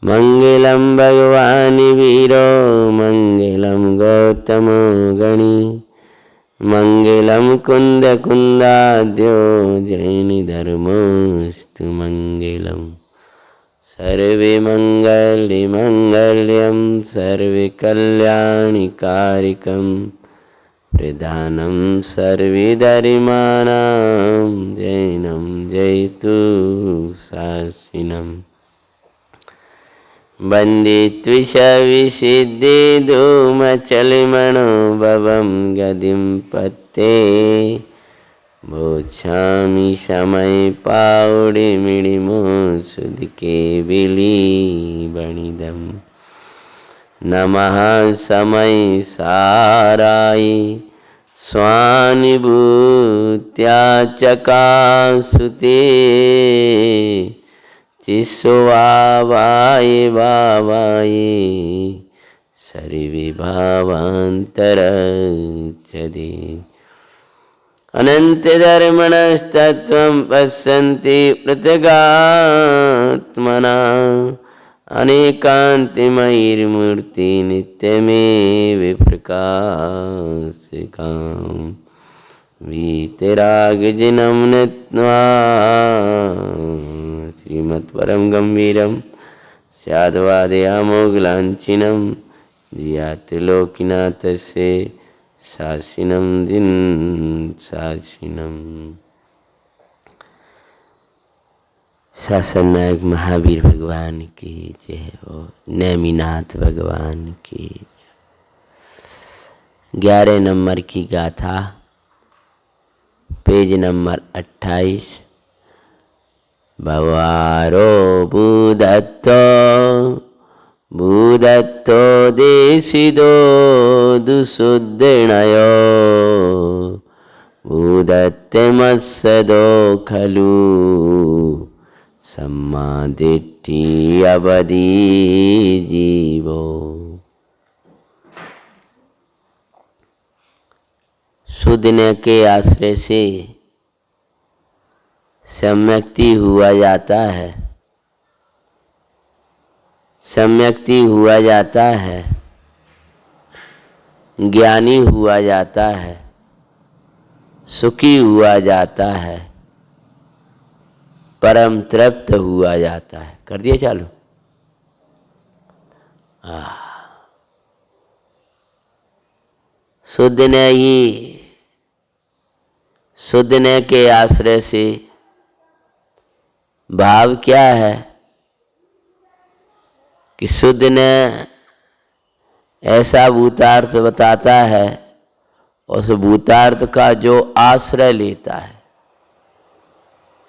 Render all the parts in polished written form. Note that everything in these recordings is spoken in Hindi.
मंगलम भगवान वीरो मंगलम गौतमो गणी मंगलम कुंद कुंदाद्यो जैन धर्मोस्तु मंगलम। सर्वे मंगल्ये मंगल्यं सर्वे कल्याणि कारकं प्रधानं सर्वधर्माणां जैनं जयतु शासिनम्। वन्दे त्विषविसिद्धिधूमचलिमणोभवं गदिं पत्ते भोक्षामि समय पाउडिमिडिमो सुदके बिलीबणिदं। नमः समय साराय स्वानुभूत्याचकासुते चिस्वावाय भावाये सर्वभावान्तरच्छदे। अनंत धर्मणस्तत्त्वं पश्यन्ति पृथगात्मना अनेकान्तिमयीर्मूर्ति नित्यमेव प्रकाशिकाम्। वीतरागजिनं नत्वा श्रीमत्परं गम्भीरं स्याद्वादयामोगलाञ्छिनं जियात्रिलोकीनाथस्य शासिनं दिन शासिनम। शासन नायक महावीर भगवान की जय हो। नेमिनाथ भगवान की। 11 नंबर की गाथा, पेज नंबर 28। भवारो भूदत्तो देशिदो दुशुद्धिणयो भूदत्तमस्सदो खलु सम्मादिट्ठी अवधि जीवो। सुदिन के आश्रय से सम्यक्ति हुआ जाता है, सम्यक्ति हुआ जाता है, ज्ञानी हुआ जाता है, सुखी हुआ जाता है, परम तृप्त हुआ जाता है। कर दिया चालू। सुदिन के आश्रय से भाव क्या है कि सुदिन ऐसा भूतार्थ बताता है, उस भूतार्थ का जो आश्रय लेता है।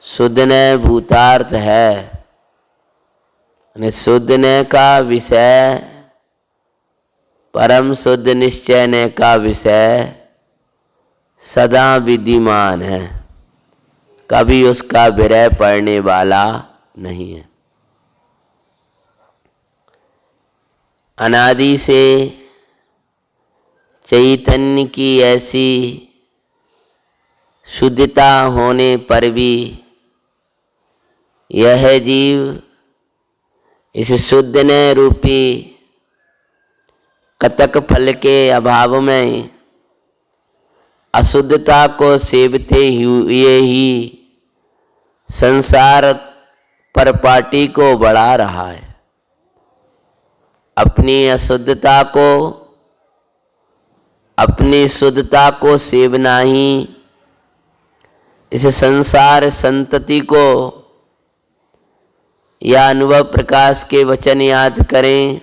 सुदिन भूतार्थ है, सुदिन का विषय परम शुद्ध निश्चय का विषय सदा विद्यमान है, कभी उसका विरह पड़ने वाला नहीं है। अनादि से चैतन्य की ऐसी शुद्धता होने पर भी यह जीव इस शुद्धन रूपी कतक फल के अभाव में अशुद्धता को सेवते हुए ही संसार परपाटी को बढ़ा रहा है। अपनी अशुद्धता को, अपनी शुद्धता को सेवना ही इस संसार संतति को, या अनुभव प्रकाश के वचन याद करें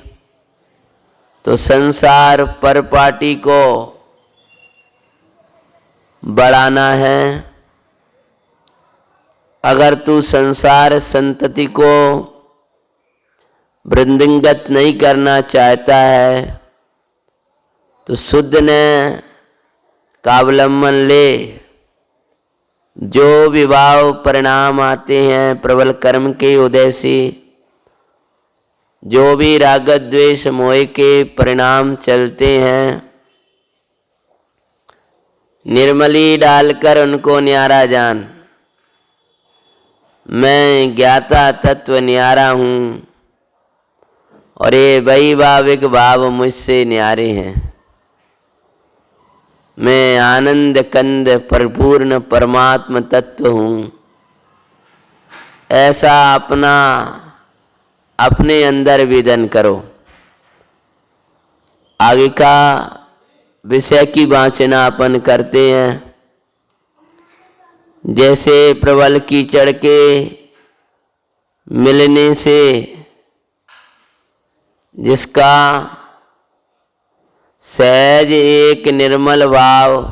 तो संसार परपाटी को बढ़ाना है। अगर तू संसार संतति को वृंदिंगत नहीं करना चाहता है तो शुद्ध ने कावलंबन ले। जो विभाव परिणाम आते हैं प्रबल कर्म के उदय से, जो भी राग द्वेष मोह के परिणाम चलते हैं, निर्मली डालकर उनको न्यारा जान। मैं ज्ञाता तत्व न्यारा हूँ, और ये वैभाविक भाव मुझसे न्यारे हैं। मैं आनंद कंद परिपूर्ण परमात्म तत्व हूँ, ऐसा अपने अंदर वेदन करो। आगे का विषय की वाचना अपन करते हैं। जैसे प्रबल कीचड़ के मिलने से जिसका सहज एक निर्मल भाव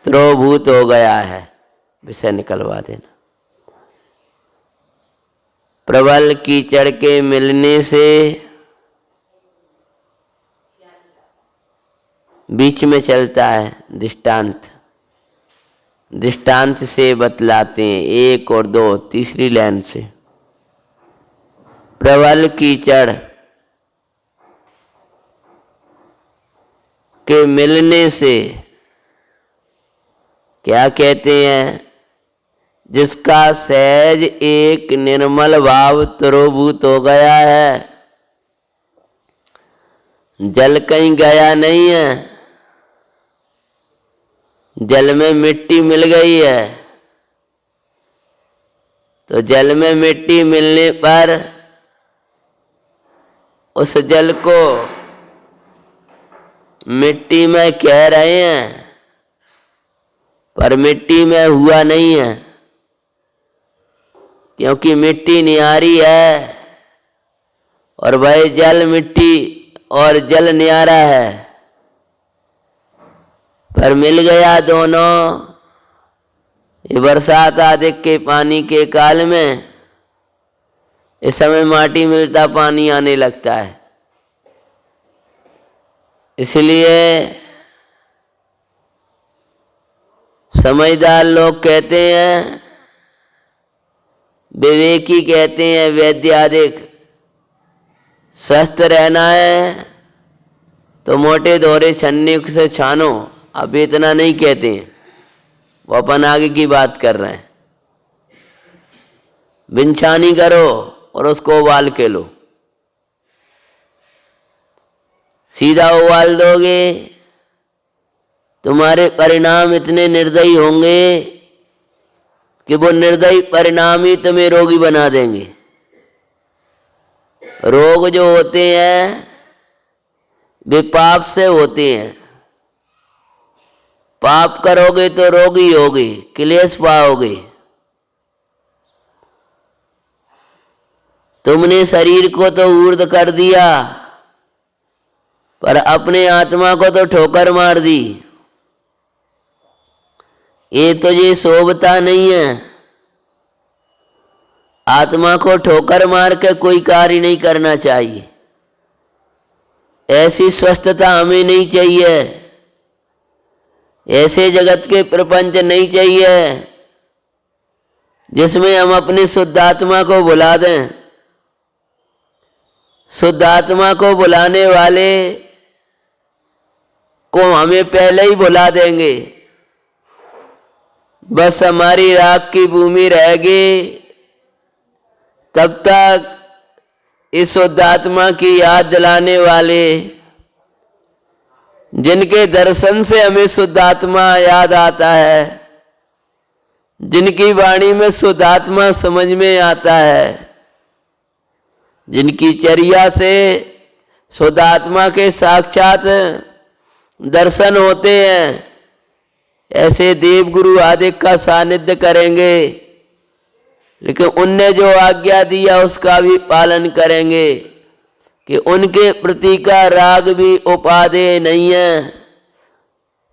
त्रोभूत हो गया है, विषय निकलवा देना। प्रबल कीचड़ के मिलने से बीच में चलता है दृष्टांत, दृष्टांत से बतलाते हैं 1 और 2 तीसरी लाइन से। प्रबल कीचड़ के मिलने से क्या कहते हैं? जिसका सहज एक निर्मल भाव त्रोभूत हो गया है। जल कहीं गया नहीं है, जल में मिट्टी मिल गई है, तो जल में मिट्टी मिलने पर उस जल को मिट्टी में कह रहे हैं, पर मिट्टी में हुआ नहीं है, क्योंकि मिट्टी न्यारी है और वह जल मिट्टी और जल न्यारा है, पर मिल गया दोनों। ये बरसात आदि के पानी के काल में इस समय माटी मिलता पानी आने लगता है। इसलिए समझदार लोग कहते हैं, विवेकी कहते हैं, वैद्यादिक स्वस्थ रहना है तो मोटे दोहरे छन्ने से छानो। अब इतना नहीं कहते हैं, वो अपन आगे की बात कर रहे हैं। बिनछानी करो और उसको उबाल के लो। सीधा उबाल दोगे तुम्हारे परिणाम इतने निर्दयी होंगे कि वो निर्दयी परिणाम ही तुम्हें रोगी बना देंगे। रोग जो होते हैं वे पाप से होते हैं। पाप करोगे तो रोगी होगे, क्लेश पाओगे। तुमने शरीर को तो ऊर्ध्व कर दिया, पर अपने आत्मा को तो ठोकर मार दी। ये तुझे शोभता नहीं है। आत्मा को ठोकर मार के कोई कार्य नहीं करना चाहिए। ऐसी स्वस्थता हमें नहीं चाहिए, ऐसे जगत के प्रपंच नहीं चाहिए जिसमें हम अपनी शुद्ध आत्मा को भुला दें। शुद्ध आत्मा को बुलाने वाले को हमें पहले ही बुला देंगे। बस हमारी राख की भूमि रहेगी, तब तक इस शुद्ध आत्मा की याद दिलाने वाले, जिनके दर्शन से हमें शुद्ध आत्मा याद आता है, जिनकी वाणी में शुद्ध आत्मा समझ में आता है, जिनकी चर्या से शुद्ध आत्मा के साक्षात दर्शन होते हैं, ऐसे देव गुरु आदि का सानिध्य करेंगे। लेकिन उनने जो आज्ञा दिया उसका भी पालन करेंगे कि उनके प्रति का राग भी उपादेय नहीं है,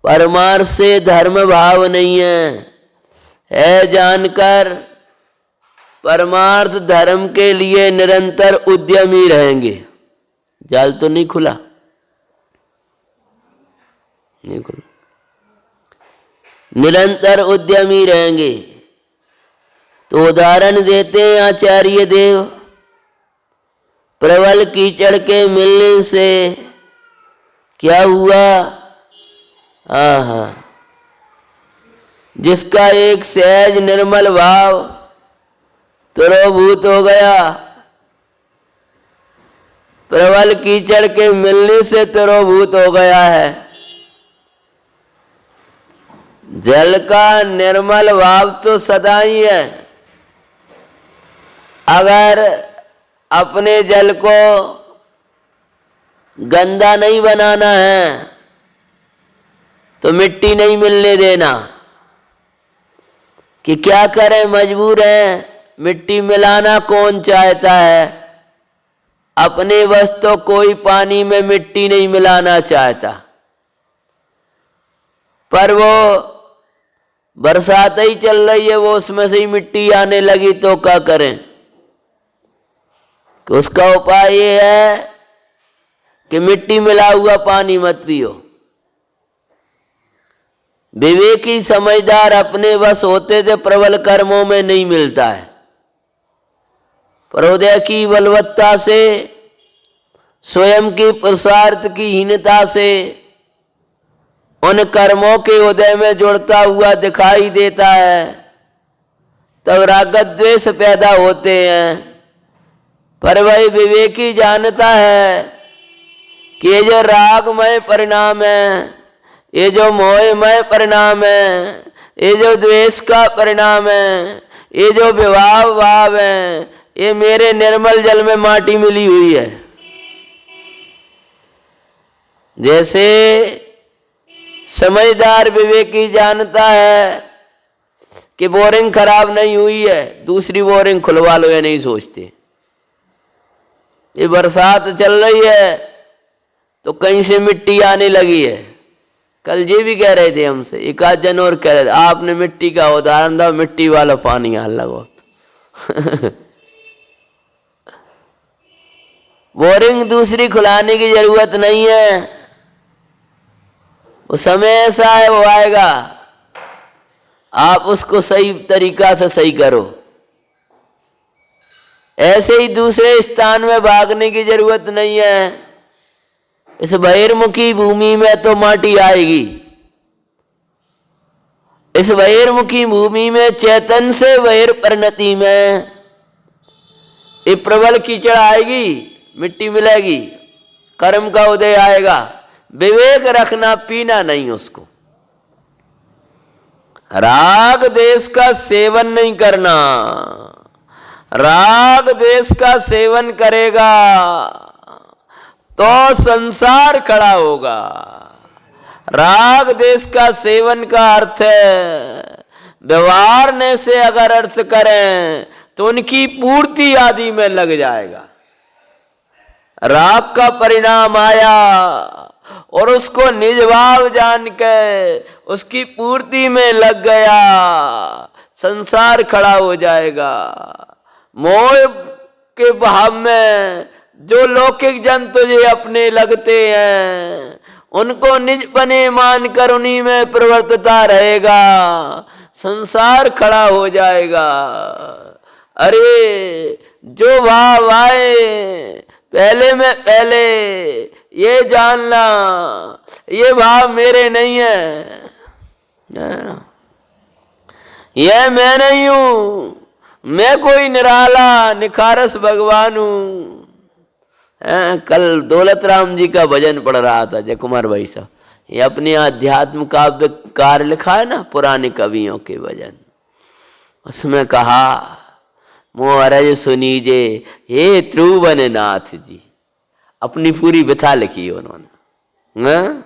परमार्थ से धर्म भाव नहीं है जानकर परमार्थ धर्म के लिए निरंतर उद्यमी रहेंगे। जाल तो नहीं खुला, नहीं खुला, निरंतर उद्यमी रहेंगे। तो उदाहरण देते हैं आचार्य देव, प्रबल कीचड़ के मिलने से क्या हुआ? जिसका एक सहज निर्मल भाव त्रोभूत हो गया, प्रबल कीचड़ के मिलने से तिरोभूत हो गया है। जल का निर्मल भाव तो सदा ही है। अगर अपने जल को गंदा नहीं बनाना है तो मिट्टी नहीं मिलने देना। कि क्या करें, मजबूर है, मिट्टी मिलाना कौन चाहता है। अपने बस तो कोई पानी में मिट्टी नहीं मिलाना चाहता, पर वो बरसात ही चल रही है, वो उसमें से ही मिट्टी आने लगी तो क्या करें। तो उसका उपाय ये है कि मिट्टी मिला हुआ पानी मत पियो। विवेकी समझदार अपने बस होते थे प्रबल कर्मों में नहीं मिलता है। प्रोदय की बलवत्ता से, स्वयं की पुरुषार्थ की हीनता से उन कर्मों के उदय में जुड़ता हुआ दिखाई देता है, तब राग द्वेष पैदा होते हैं। पर वही विवेकी जानता है कि ये जो रागमय परिणाम है, ये जो मोहमय परिणाम है, ये जो द्वेष का परिणाम है, ये जो विभाव भाव है, ये मेरे निर्मल जल में माटी मिली हुई है। जैसे समझदार विवेकी जानता है कि बोरिंग खराब नहीं हुई है, दूसरी बोरिंग खुलवा लो, या नहीं सोचते। ये बरसात चल रही है तो कहीं से मिट्टी आने लगी है। कल ये भी कह रहे थे हमसे, एक आध जन और कह रहे थे, आपने मिट्टी का उदाहरण दिया, मिट्टी वाला पानी आने लगा। बोरिंग दूसरी खुलाने की जरूरत नहीं है, वो समय ऐसा है, वो आएगा, आप उसको सही तरीका से सही करो। ऐसे ही दूसरे स्थान में भागने की जरूरत नहीं है। इस बहिर्मुखी भूमि में तो माटी आएगी, इस बहिर्मुखी भूमि में चैतन्य से बहिर्परिणति में ये प्रबल कीचड़ आएगी, मिट्टी मिलेगी, कर्म का उदय आएगा। विवेक रखना, पीना नहीं उसको। राग देश का सेवन नहीं करना। राग देश का सेवन करेगा तो संसार खड़ा होगा। राग देश का सेवन का अर्थ है, व्यवहार ने से अगर अर्थ करें तो उनकी पूर्ति आदि में लग जाएगा। राग का परिणाम आया और उसको निज भाव जान के उसकी पूर्ति में लग गया, संसार खड़ा हो जाएगा। मोह के भाव में जो लौकिक जंतु ये अपने लगते हैं, उनको निज बने मानकर उन्हीं में प्रवर्तता रहेगा, संसार खड़ा हो जाएगा। अरे जो भाव आए पहले में पहले ये जानना, ये भाव मेरे नहीं है, ये मैं नहीं हूं, मैं कोई निराला निखारस भगवान हूं। कल दौलत राम जी का भजन पढ़ रहा था, जय कुमार भाई साहब, ये अपने अध्यात्म काव्य कार लिखा है ना, पुराने कवियों के भजन। उसमें कहा, मोहरज सुनीजे हे त्रिभुवन नाथ जी, अपनी पूरी व्यथा लिखी है उन्होंने।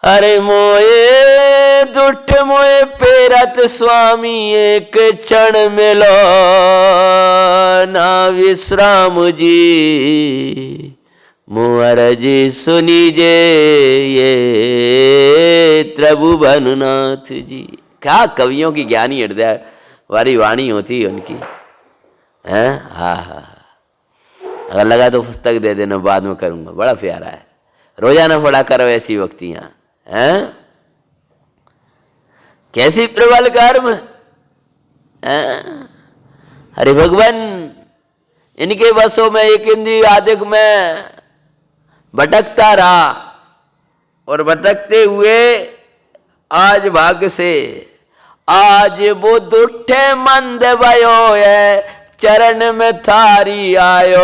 अरे मोए दुष्ट मोए पेरत स्वामी, एक क्षण मिलो ना विश्राम जी, मोहरज सुनीजे ये त्रिभुवन नाथ जी। क्या कवियों की ज्ञानी हृदय वाली वाणी होती है उनकी, हैं? हाँ हाँ, अगर लगा तो पुस्तक दे देना, बाद में करूंगा, बड़ा प्यारा है। रोजाना पढ़ा करो ऐसी वक्तियां, हैं? कैसी प्रबल कर्म, अरे भगवान इनके बसों में एक इंद्रिय आदिक में भटकता रहा, और भटकते हुए आज भाग्य से आज वो दुष्ट मंद भयो है, चरण में थारी आयो।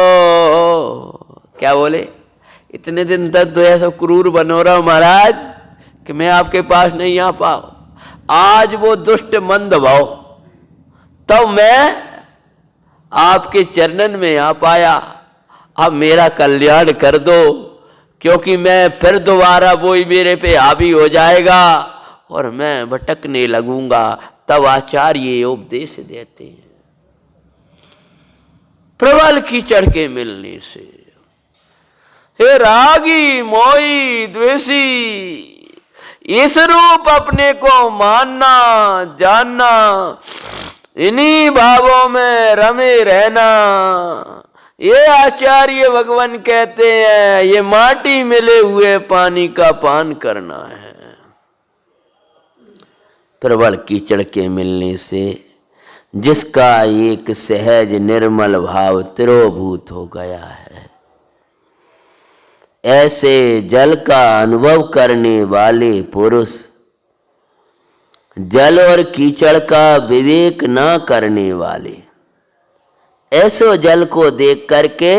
क्या बोले, इतने दिन तक तो ऐसा क्रूर बनो रहा महाराज कि मैं आपके पास नहीं आ पाऊं, आज वो दुष्ट मंद भाव तब मैं आपके चरणन में आ पाया। अब मेरा कल्याण कर दो, क्योंकि मैं फिर दोबारा वही मेरे पे हावी हो जाएगा और मैं भटकने लगूंगा। तब आचार्य ये उपदेश देते हैं, प्रबल कीचड़ के मिलने से हे रागी मोई द्वेषी, इस रूप अपने को मानना जानना, इन्हीं भावों में रमे रहना। ये आचार्य भगवान कहते हैं ये माटी मिले हुए पानी का पान करना है। प्रबल कीचड़ के मिलने से जिसका एक सहज निर्मल भाव तिरोभूत हो गया है, ऐसे जल का अनुभव करने वाले पुरुष जल और कीचड़ का विवेक न करने वाले, ऐसो जल को देख करके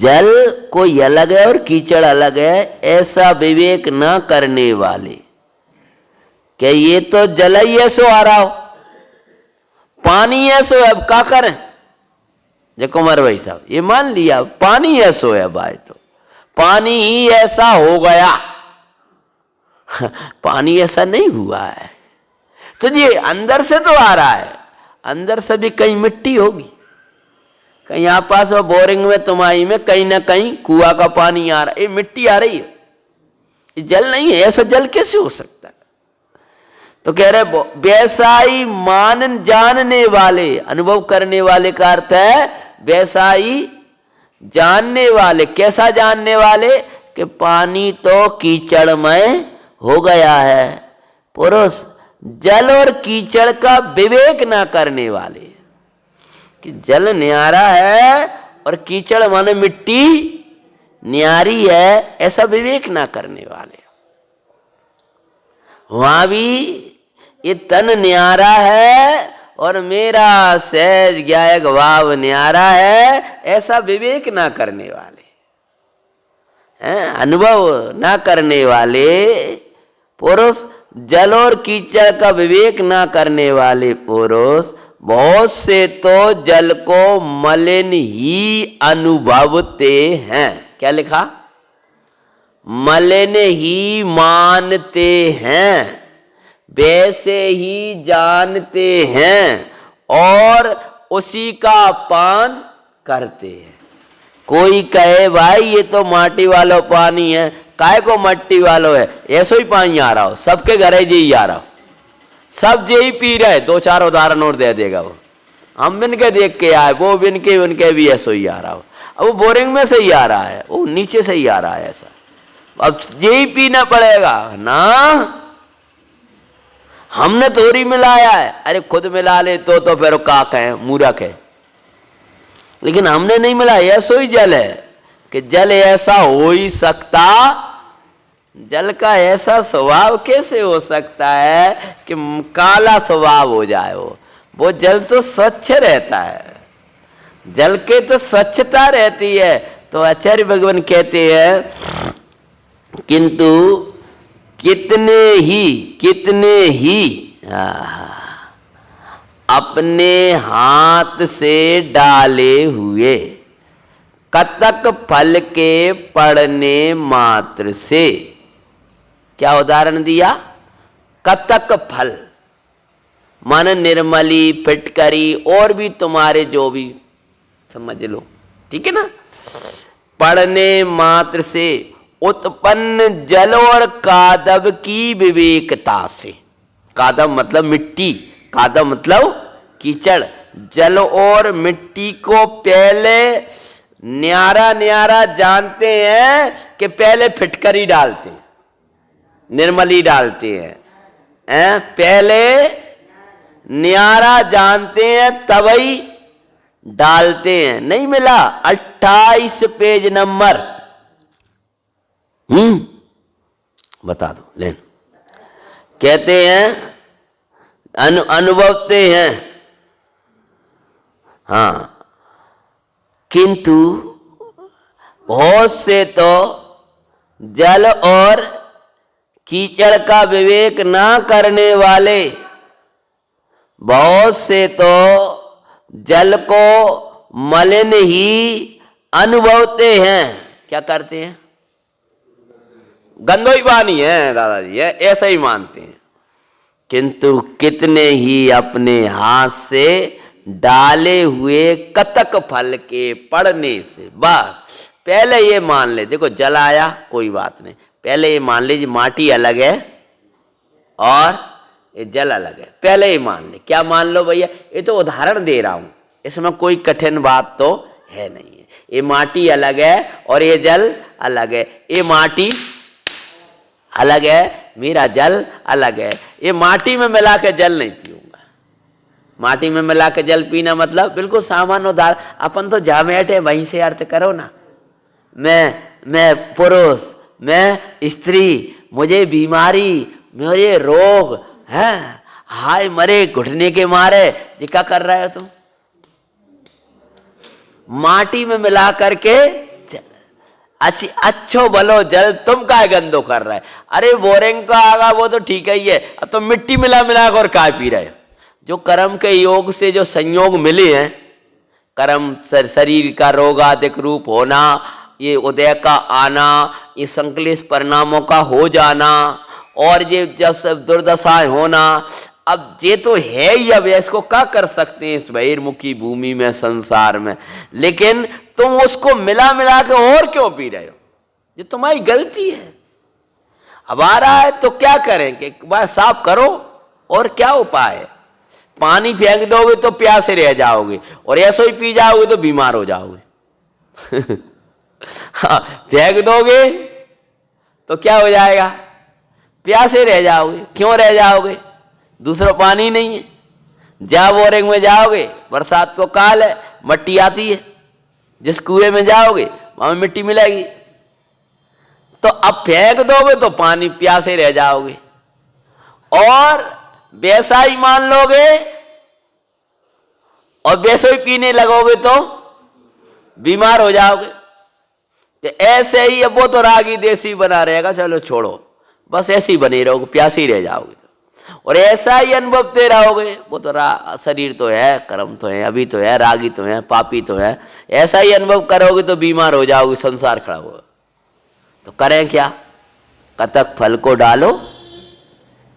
जल कोई अलग है और कीचड़ अलग है ऐसा विवेक न करने वाले, कि ये तो जल ही ऐसो आ रहा हो, पानी ऐसो है, अब क्या करें। देखो कुमार भाई साहब, ये मान लिया पानी ऐसो है भाई, तो पानी ही ऐसा हो गया। पानी ऐसा नहीं हुआ है, तो ये अंदर से तो आ रहा है, अंदर से भी कहीं मिट्टी होगी, कहीं आप पास वो बोरिंग में तुम्हारी में कहीं ना कहीं कुआ का पानी आ रहा है, ये मिट्टी आ रही है, ये जल नहीं है। ऐसा जल कैसे हो सकता है। तो कह रहे वैसा ही मान जानने वाले, अनुभव करने वाले का अर्थ है वैसा ही जानने वाले। कैसा जानने वाले, कि पानी तो कीचड़मय हो गया है। पुरुष जल और कीचड़ का विवेक ना करने वाले, कि जल न्यारा है और कीचड़ माने मिट्टी न्यारी है, ऐसा विवेक ना करने वाले। वहां भी ये तन न्यारा है और मेरा सहज ज्ञायक भाव न्यारा है, ऐसा विवेक ना करने वाले, अनुभव ना करने वाले पुरुष, जल और कीचड़ का विवेक ना करने वाले पुरुष, बहुत से तो जल को मलिन ही अनुभवते हैं। क्या लिखा, मलिन ही मानते हैं, वैसे ही जानते हैं और उसी का पान करते हैं। कोई कहे भाई ये तो माटी वाला पानी है, काय को मट्टी वालो है, ऐसो ही पानी आ रहा हो, सबके घर ही आ रहा हो, सब यही पी रहे। दो चार उदाहरण और दे देगा वो, हम बिन के देख के आए, वो बिन के उनके भी ऐसो ही आ रहा हो। अब वो बोरिंग में से ही आ रहा है, वो नीचे से ही आ रहा है ऐसा, अब यही पीना पड़ेगा ना। हमने थोड़ी मिलाया है, अरे खुद मिला ले तो फिर काक है, मूर्ख है, लेकिन हमने नहीं मिला। ऐसो ही जल है कि जल ऐसा हो ही सकता, जल का ऐसा स्वभाव कैसे हो सकता है कि काला स्वभाव हो जाए। वो जल तो स्वच्छ रहता है, जल के तो स्वच्छता रहती है। तो आचार्य भगवान कहते हैं किंतु कितने ही अपने हाथ से डाले हुए कतक फल के पड़ने मात्र से। क्या उदाहरण दिया, कतक फल माने निर्मली, फिटकरी और भी तुम्हारे जो भी समझ लो, ठीक है ना। पड़ने मात्र से उत्पन्न जल और कादव की विवेकता से। कादव मतलब मिट्टी, कादव मतलब कीचड़। जल और मिट्टी को पहले न्यारा न्यारा जानते हैं कि पहले फिटकरी डालते हैं, निर्मली डालते हैं, पहले न्यारा जानते हैं तभी डालते हैं। नहीं मिला 28 पेज नंबर, बता दो ले। कहते हैं अनुभवते हैं हाँ, किंतु बहुत से तो जल और कीचड़ का विवेक ना करने वाले, बहुत से तो जल को मलिन ही अनुभवते हैं। क्या करते हैं? गंदोई पानी है दादाजी, है ऐसा ही मानते हैं। किंतु कितने ही अपने हाथ से डाले हुए कतक फल के पड़ने से, बस पहले ये मान ले, देखो जल आया कोई बात नहीं, पहले ये मान लीजिए माटी अलग है और ये जल अलग है, पहले ही मान ले। क्या मान लो भैया? ये तो उदाहरण दे रहा हूं, इसमें कोई कठिन बात तो है नहीं है। ये माटी अलग है और ये जल अलग है, ये माटी अलग है, मेरा जल अलग है। ये माटी में मिला के जल नहीं पीऊंगा। माटी में मिला के जल पीना मतलब बिल्कुल सामान्य उदाहरण, अपन तो जहां बैठे वहीं से अर्थ करो ना। मैं पुरुष, मैं स्त्री, मुझे बीमारी, मुझे रोग है, हाय मरे घुटने के मारे, ये क्या कर रहे हो तुम? माटी में मिला करके अच्छो भलो जल तुम काय गंदो कर रहे? अरे बोरिंग का आगा वो तो ठीक ही है, अब तो मिट्टी मिला मिला कर काय पी रहे हो? जो कर्म के योग से जो संयोग मिले हैं, कर्म शरीर का रोगाधिक रूप होना, ये उदय का आना, ये संकलेश परिणामों का हो जाना, और ये जब सब दुर्दशाएं होना, अब ये तो है ही, अब इसको क्या कर सकते हैं इस बहिर्मुखी भूमि में, संसार में। लेकिन तुम उसको मिला मिला के और क्यों पी रहे हो? ये तुम्हारी गलती है। अब आ रहा है तो क्या करेंगे? बस साफ करो, और क्या उपाय है? पानी फेंक दोगे तो प्यासे रह जाओगे, और ऐसा ही पी जाओगे तो बीमार हो जाओगे। हाँ, फेंक दोगे तो क्या हो जाएगा? प्यासे रह जाओगे। क्यों रह जाओगे? दूसरा पानी नहीं है। जा बोरिंग में जाओगे, बरसात को काल है, मट्टी आती है, जिस कुएं में जाओगे वहां मिट्टी मिलेगी, तो अब फेंक दोगे तो पानी प्यासे रह जाओगे। और वैसा ही मान लोगे और वैसे ही पीने लगोगे तो बीमार हो जाओगे। तो ऐसे ही, अब वो तो रागी देसी बना रहेगा, चलो छोड़ो, बस ऐसे ही बने रहोगे, प्यासे ही रह जाओगे, और ऐसा ही अनुभवते रहोगे। वो तो शरीर तो है, कर्म तो है, अभी तो है, रागी तो है, पापी तो है, ऐसा ही अनुभव करोगे तो बीमार हो जाओगे, संसार खड़ा होगा। तो करें क्या? कतक फल को डालो,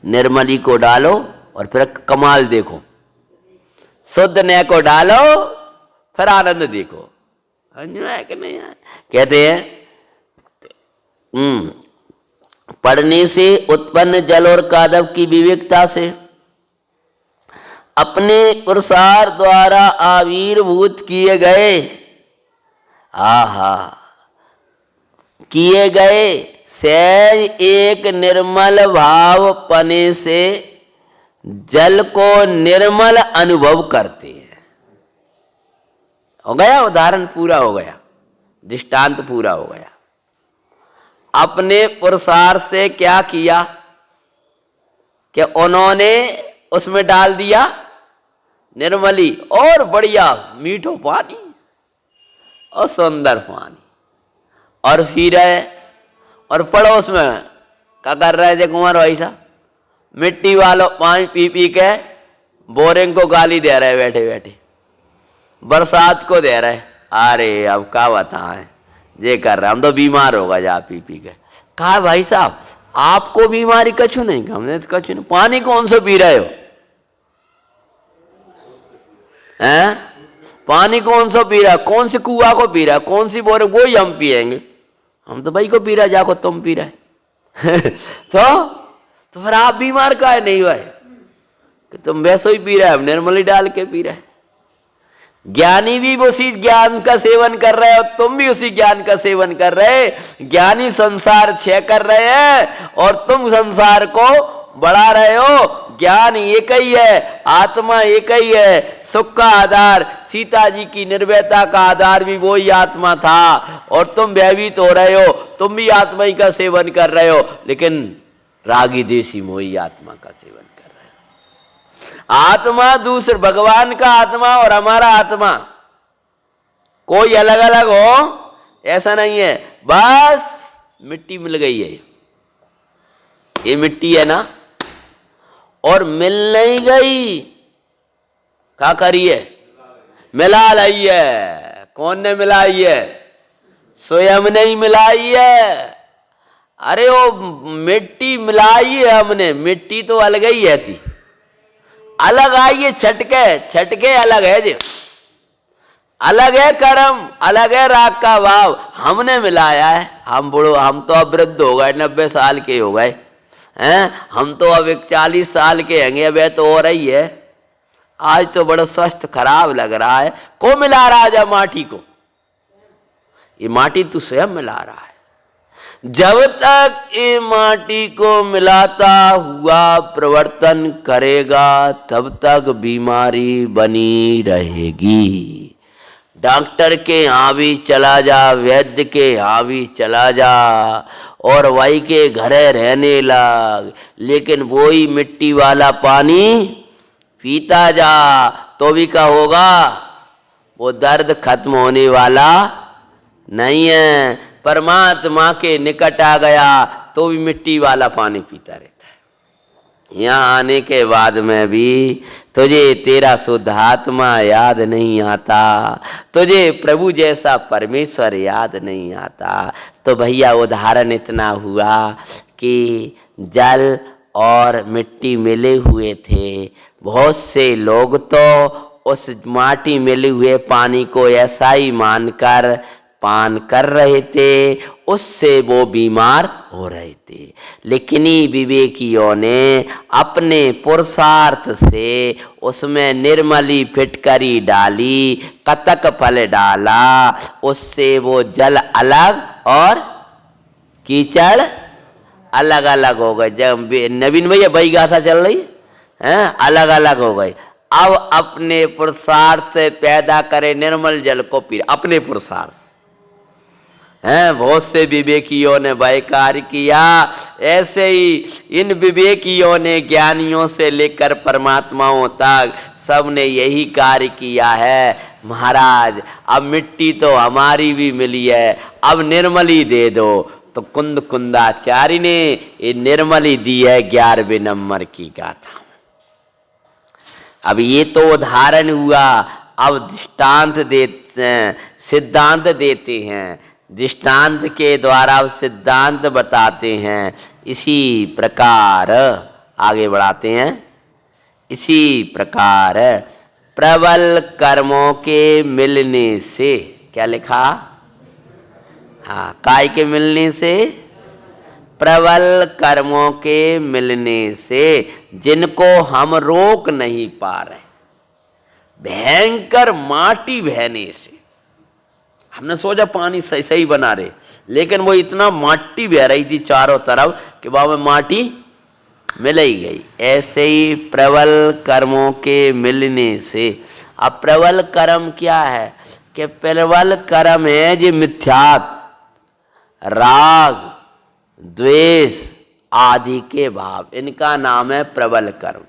निर्मली को डालो, और फिर कमाल देखो। शुद्ध नय को डालो, फिर आनंद देखो। है कि नहीं? कहते हैं पढ़ने से उत्पन्न जल और कादव की विवेकता से अपने पुरुषार्थ द्वारा आविर्भूत किए गए, किए गए सहज एक निर्मल भाव पने से जल को निर्मल अनुभव करते हैं। हो गया? उदाहरण पूरा हो गया, दृष्टांत पूरा हो गया। अपने पुरुषार्थ से क्या किया कि उन्होंने उसमें डाल दिया निर्मली और बढ़िया मीठो पानी और सुंदर पानी, और फिर और पड़ोस में क्या कर रहे थे कुमार भाई साहब? मिट्टी वालों पानी पी पी के बोरिंग को गाली दे रहे बैठे बैठे, बरसात को दे रहे। अरे अब क्या बताएं, ये कर रहा, हम तो बीमार होगा जा पी पी के। कहा भाई साहब आपको बीमारी कछु नहीं? हमने तो कछु नहीं। पानी कौन सा पी रहे हो? हैं? पानी कौन सा पी रहा है? कौन से कुआ को पी रहा है? कौन सी बोरे? वो ही हम पिएंगे। हम तो भाई को पी रहा है, जाको तुम पी रहे। तो फिर आप बीमार का है नहीं भाई कि तुम वैसे ही पी रहे, हम निर्मली डाल के पी रहे। ज्ञानी भी उसी ज्ञान का सेवन कर रहे हो, तुम भी उसी ज्ञान का सेवन कर रहे। ज्ञानी संसार क्षय कर रहे हैं और तुम संसार को बढ़ा रहे हो। ज्ञान एक ही है, आत्मा एक ही है। सुख का आधार, सीता जी की निर्भयता का आधार भी वही आत्मा था, और तुम भयभीत हो रहे हो, तुम भी आत्मा ही का सेवन कर रहे हो, लेकिन रागी देशी मोही आत्मा का सेवन कर रहे हो। आत्मा दूसरे, भगवान का आत्मा और हमारा आत्मा कोई अलग अलग हो ऐसा नहीं है, बस मिट्टी मिल गई है, ये मिट्टी है ना, और मिल नहीं गई, क्या करिए, मिला लाई है। कौन ने मिलाई है? स्वयं ने ही मिलाई है। अरे वो मिट्टी मिलाई है हमने, मिट्टी तो अलग ही है थी, अलग आई है, छटके छटके अलग है जी, अलग है कर्म, अलग है राग का भाव, हमने मिलाया है। हम बुढ़ो, हम तो अब वृद्ध हो गए, 90 साल के हो गए हैं, हम तो अब 41 साल के होंगे, अब तो हो रही है। आज तो बड़ा स्वास्थ्य खराब लग रहा है। कौन मिला रहा है माटी को? ये माटी तू स्वयं मिला रहा है। जब तक ये माटी को मिलाता हुआ प्रवर्तन करेगा तब तक बीमारी बनी रहेगी। डॉक्टर के यहाँ भी चला जा, वैद्य के यहाँ भी चला जा, और वही के घरे रहने लग, लेकिन वही मिट्टी वाला पानी पीता जा, तो भी क्या होगा? वो दर्द खत्म होने वाला नहीं है। परमात्मा के निकट आ गया तो भी मिट्टी वाला पानी पीता रहता है। यहाँ आने के बाद में भी तुझे तेरा शुद्ध आत्मा याद नहीं आता, तुझे प्रभु जैसा परमेश्वर याद नहीं आता। तो भैया उदाहरण इतना हुआ कि जल और मिट्टी मिले हुए थे। बहुत से लोग तो उस माटी मिले हुए पानी को ऐसा ही मानकर पान कर रहे थे, उससे वो बीमार हो रहे थे। लेकिन विवेकियों ने अपने पुरुषार्थ से उसमें निर्मली फिटकरी डाली, कतक फल डाला, उससे वो जल अलग और कीचड़ अलग अलग हो गए। जब नवीन भैया बही गाथा चल रही है, अलग अलग हो गए। अब अपने पुरुषार्थ से पैदा करे निर्मल जल को पी, अपने पुरुषार्थ हैं। बहुत से विवेकियों ने वह कार्य किया, ऐसे ही इन विवेकियों ने ज्ञानियों से लेकर परमात्माओं तक सबने यही कार्य किया है। महाराज अब मिट्टी तो हमारी भी मिली है, अब निर्मली दे दो। तो कुंद कुंदाचार्य ने ये निर्मली दी है 11वें नंबर की गाथा। अब ये तो उदाहरण हुआ, अब दृष्टांत देते हैं, सिद्धांत देते हैं, दृष्टांत के द्वारा सिद्धांत बताते हैं। इसी प्रकार आगे बढ़ाते हैं। इसी प्रकार प्रबल कर्मों के मिलने से, क्या लिखा? हाँ, काय के मिलने से, प्रबल कर्मों के मिलने से, जिनको हम रोक नहीं पा रहे, भयंकर माटी बहने से। हमने सोचा पानी सही सही बना रहे, लेकिन वो इतना माटी बह रही थी चारों तरफ कि वहां में माटी मिल ही गई। ऐसे ही प्रबल कर्मों के मिलने से। अब प्रबल कर्म क्या है? कि प्रबल कर्म है जो मिथ्यात्व, राग, द्वेष आदि के भाव, इनका नाम है प्रबल कर्म।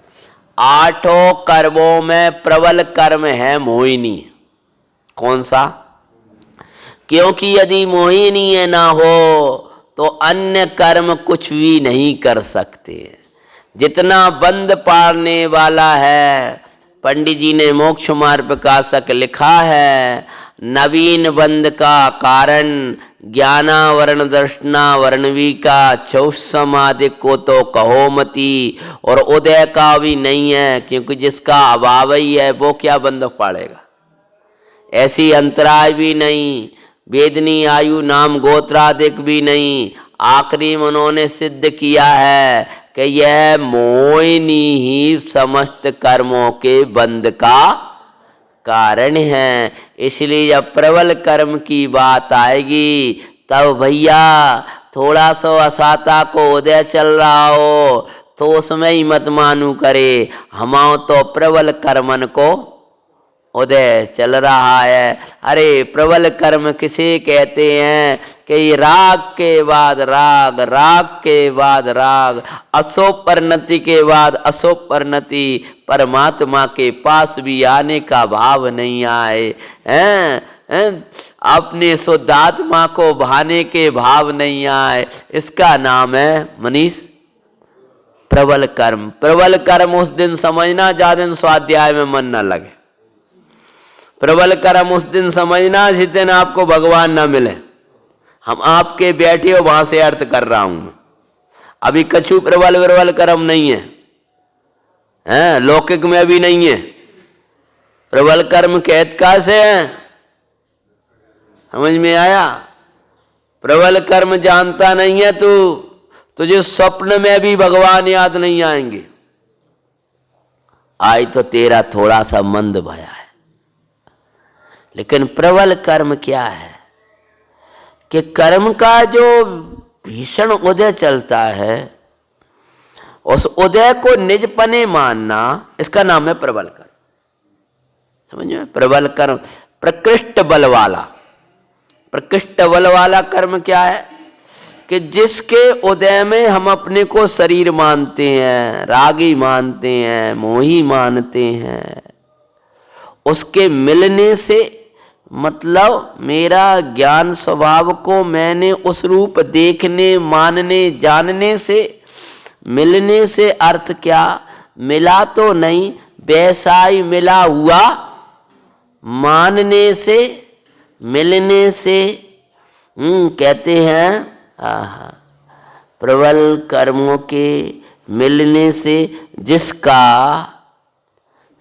8 कर्मों में प्रबल कर्म है मोहिनी। कौन सा? क्योंकि यदि मोहिनी ना हो तो अन्य कर्म कुछ भी नहीं कर सकते। जितना बंद पाड़ने वाला है, पंडित जी ने मोक्ष मार्ग प्रकाशक लिखा है, नवीन बंद का कारण ज्ञानावरण दर्शनावरणवी का 24 समाधि को तो कहो मती, और उदय का भी नहीं है, क्योंकि जिसका अभाव ही है वो क्या बंद पाड़ेगा। ऐसी अंतराय भी नहीं, वेदनी आयु नाम गोत्रादिक भी नहीं। आखिरी में उन्होंने सिद्ध किया है कि यह मोहिनी ही समस्त कर्मों के बंध का कारण है। इसलिए जब प्रबल कर्म की बात आएगी तब भैया थोड़ा सा असाता को उदय चल रहा हो तो उसमें ही मत मानू करे, हमाओ तो प्रबल कर्मन को उदय चल रहा है। अरे प्रबल कर्म किसे कहते हैं कि ये राग के बाद राग, राग के बाद राग, असो परिणति के बाद असो परिणति, परमात्मा के पास भी आने का भाव नहीं आए, अपने शुद्धात्मा को भाने के भाव नहीं आए, इसका नाम है मनीष प्रबल कर्म। प्रबल कर्म उस दिन समझना जा दिन स्वाध्याय में मन न लगे। प्रबल कर्म उस दिन समझना जिस दिन आपको भगवान न मिले। हम आपके बैठे हो वहां से अर्थ कर रहा हूं। अभी कछु प्रबल कर्म नहीं है, लौकिक में भी नहीं है। प्रबल कर्म कहत का से है, समझ में आया? प्रबल कर्म जानता नहीं है तू, तुझे स्वप्न में भी भगवान याद नहीं आएंगे। आज तो तेरा थोड़ा सा मंद भया है, लेकिन प्रबल कर्म क्या है कि कर्म का जो भीषण उदय चलता है, उस उदय को निजपने मानना, इसका नाम है प्रबल कर्म। समझ में? प्रबल कर्म प्रकृष्ट बल वाला। प्रकृष्ट बल वाला कर्म क्या है कि जिसके उदय में हम अपने को शरीर मानते हैं, रागी मानते हैं, मोही मानते हैं, उसके मिलने से मतलब मेरा ज्ञान स्वभाव को मैंने उस रूप देखने, मानने, जानने से, मिलने से अर्थ क्या? मिला तो नहीं, वैसा ही मिला हुआ, मानने से, मिलने से कहते हैं प्रबल कर्मों के मिलने से जिसका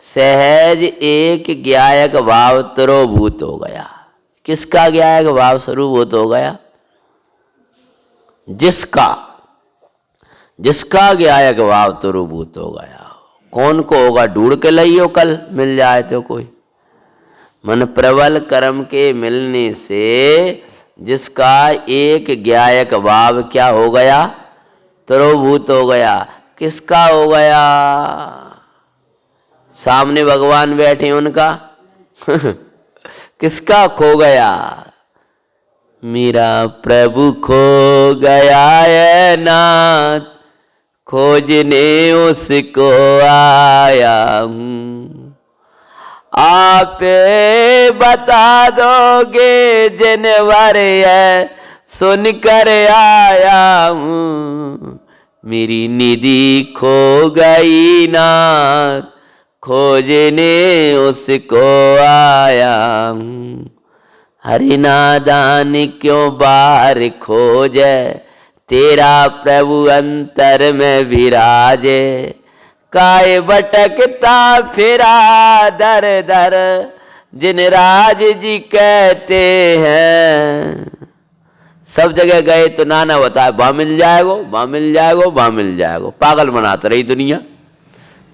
सहज एक ज्ञायक भाव तरोभूत हो गया। किसका ज्ञायक भाव स्वरूभूत हो गया? जिसका ज्ञायक भाव तरोभूत हो गया। कौन को होगा? ढूंढ के लाइयो, कल मिल जाए तो कोई। मन प्रबल कर्म के मिलने से जिसका एक ज्ञायक भाव क्या हो गया? तरोभूत हो गया। किसका हो गया? सामने भगवान बैठे उनका किसका खो गया? मेरा प्रभु खो गया है नाथ, खोजने उसको आया हूँ। आप बता दोगे जनवर है, सुन कर आया हूँ। मेरी निधि खो गई नाथ, खोजने उसको आया हूँ। हरि नादान क्यों बार खोजे, तेरा प्रभु अंतर में विराजे। काय भटकता फिरा दर दर, जिन राज जी कहते हैं। सब जगह गए तो नाना बताए, वहां मिल जाएगो, वहां मिल जाएगो, वहां मिल जाएगो। पागल बनाते रही दुनिया।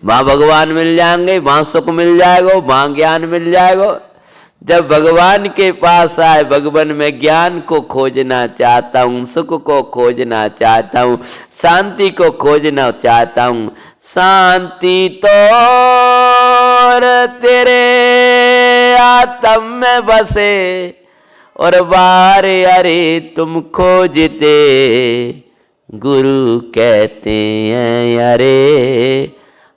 वहां भगवान मिल जाएंगे, वहां सुख मिल जाएगो, वहां ज्ञान मिल जाएगो। जब भगवान के पास आए, भगवान में ज्ञान को खोजना चाहता हूँ, सुख को खोजना चाहता हूँ, शांति को खोजना चाहता हूँ। शांति तो तेरे आत्म में बसे, और बार अरे तुम खोजते, गुरु कहते हैं अरे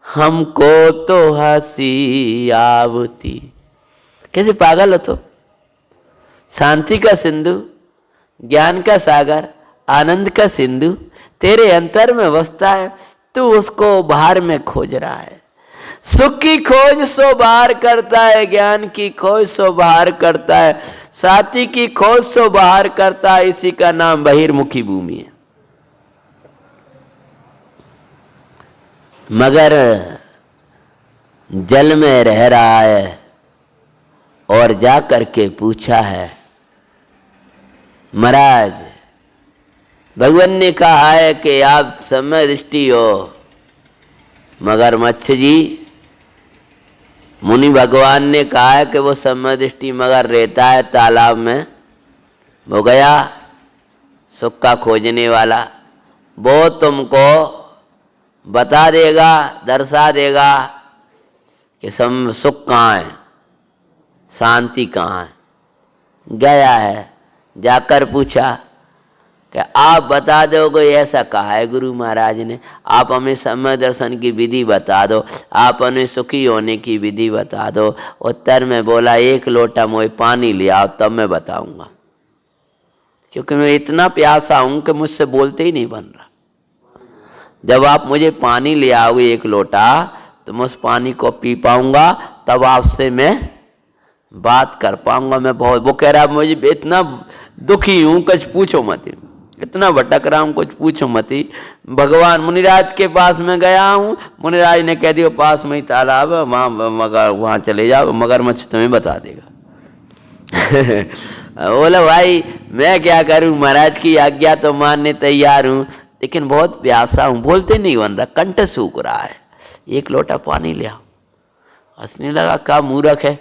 हमको तो हंसी आवती। कैसे पागल हो? तो शांति का सिंधु, ज्ञान का सागर, आनंद का सिंधु तेरे अंतर में बसता है, तू उसको बाहर में खोज रहा है। सुख की खोज सो बाहर करता है, ज्ञान की खोज सो बाहर करता है, साथी की खोज सो बाहर करता है। इसी का नाम बहिर्मुखी भूमि है। मगर जल में रह रहा है और जा करके पूछा है, महाराज भगवान ने कहा है कि आप समय दृष्टि हो। मगरमच्छ जी, मुनि भगवान ने कहा है कि वो समय दृष्टि मगर रहता है तालाब में, वो गया सुख का खोजने वाला, वो तुमको बता देगा, दर्शा देगा कि सुख कहाँ है। शांति कहाँ है। गया है, जाकर पूछा कि आप बता दो कोई ऐसा कहा है गुरु महाराज ने, आप हमें समय दर्शन की विधि बता दो, आप हमें सुखी होने की विधि बता दो। उत्तर में बोला 1 लोटा मोए पानी ले आओ तब मैं बताऊंगा, क्योंकि मैं इतना प्यासा हूं कि मुझसे बोलते ही नहीं बन रहा। जब आप मुझे पानी ले आओगे 1 लोटा तो मैं उस पानी को पी पाऊंगा, तब आपसे मैं बात कर पाऊंगा। मैं बहुत, वो कह रहा मुझे इतना दुखी हूं कुछ पूछो मत, इतना भटक रहा हूं कुछ पूछो मत। भगवान मुनिराज के पास में गया हूं, मुनिराज ने कह दिया पास में ही तालाब है, वहां चले जाओ, मगरमच्छ तुम्हें बता देगा। बोला भाई मैं क्या करूं, महाराज की आज्ञा तो मानने तैयार हूं, लेकिन बहुत प्यासा हूं, बोलते नहीं बन रहा, कंठ सूख रहा है, 1 लोटा पानी ले आओ। हंसने लगा, का मूर्ख है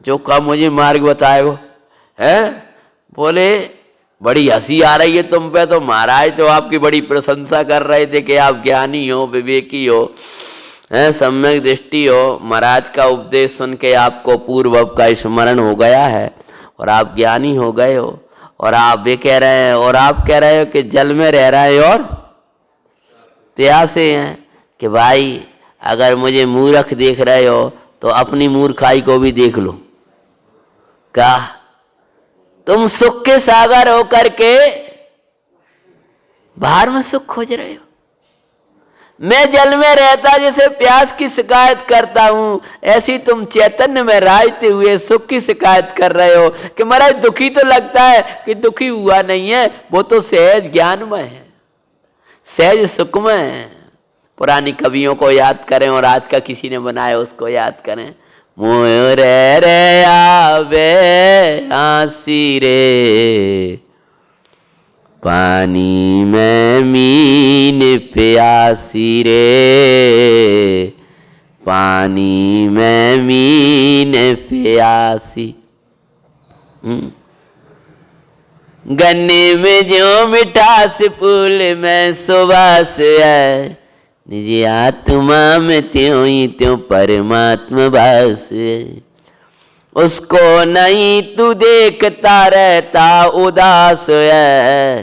जो का मुझे मार्ग बताएगो है। बोले बड़ी हंसी आ रही है तुम पे, तो महाराज तो आपकी बड़ी प्रशंसा कर रहे थे कि आप ज्ञानी हो, विवेकी हो, हैं, सम्यक दृष्टि हो। महाराज का उपदेश सुन के आपको पूर्व का स्मरण हो गया है और आप ज्ञानी हो गए हो, और आप भी कह रहे हैं, और आप कह रहे हो कि जल में रह रहा है और प्यासे हैं। कि भाई अगर मुझे मूर्ख देख रहे हो तो अपनी मूर्खाई को भी देख लो। क्या तुम सुख के सागर होकर के बाहर में सुख खोज रहे हो? मैं जल में रहता जैसे प्यास की शिकायत करता हूं, ऐसी तुम चैतन्य में राजते हुए सुख की शिकायत कर रहे हो। कि महाराज दुखी तो लगता है कि दुखी हुआ नहीं है, वो तो सहज ज्ञानमय है, सहज सुखमय है। पुरानी कवियों को याद करें और आज का किसी ने बनाया उसको याद करें। मोर रे आवे आसी रे, पानी में मीन प्यासी रे, पानी में मीन प्यासी। गन्ने में जो मिठास फूल में सुवास है, निज आत्मा में त्यों ही त्यों परमात्मा वास है। उसको नहीं तू देखता रहता उदास है,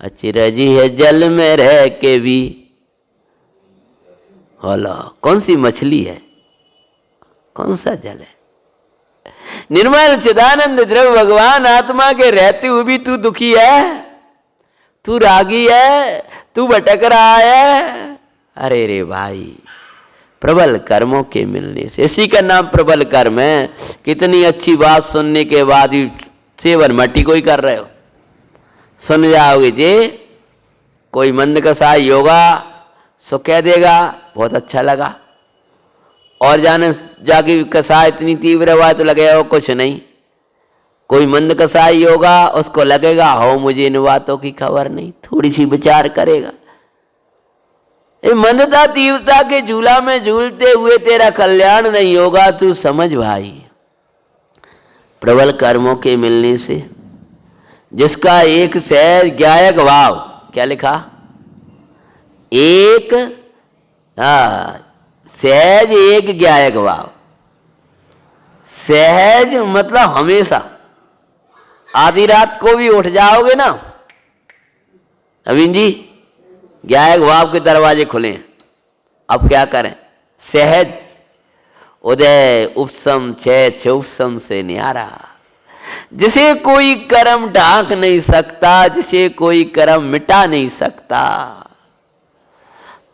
अचरज है जल में रह के भी। होला कौन सी मछली है, कौन सा जल है? निर्मल चिदानंद द्रव्य भगवान आत्मा के रहते हुए भी तू दुखी है, तू रागी है, तू भटक रहा है। अरे रे भाई, प्रबल कर्मों के मिलने से, इसी का नाम प्रबल कर्म है। कितनी अच्छी बात सुनने के बाद ही सेवन मट्टी को ही कर रहे हो। सुन जाओगे जी, कोई मंद कसाई योगा सो कह देगा बहुत अच्छा लगा, और जाने जाके कसाई इतनी तीव्र हुआ तो लगेगा कुछ नहीं। कोई मंद कसाई होगा उसको लगेगा हो मुझे इन बातों की खबर नहीं, थोड़ी सी विचार करेगा। मंदता तीव्रता के झूला में झूलते हुए तेरा कल्याण नहीं होगा, तू समझ भाई। प्रबल कर्मों के मिलने से जिसका एक सहज ज्ञायक भाव, क्या लिखा, एक सहज एक ज्ञायक भाव। सहज मतलब हमेशा, आधी रात को भी उठ जाओगे ना अविन जी, ज्ञायक भाव के दरवाजे खुले हैं। अब क्या करें? सहज उदय उपसम छे उपसम से न्यारा, जिसे कोई कर्म ढांक नहीं सकता, जिसे कोई कर्म मिटा नहीं सकता,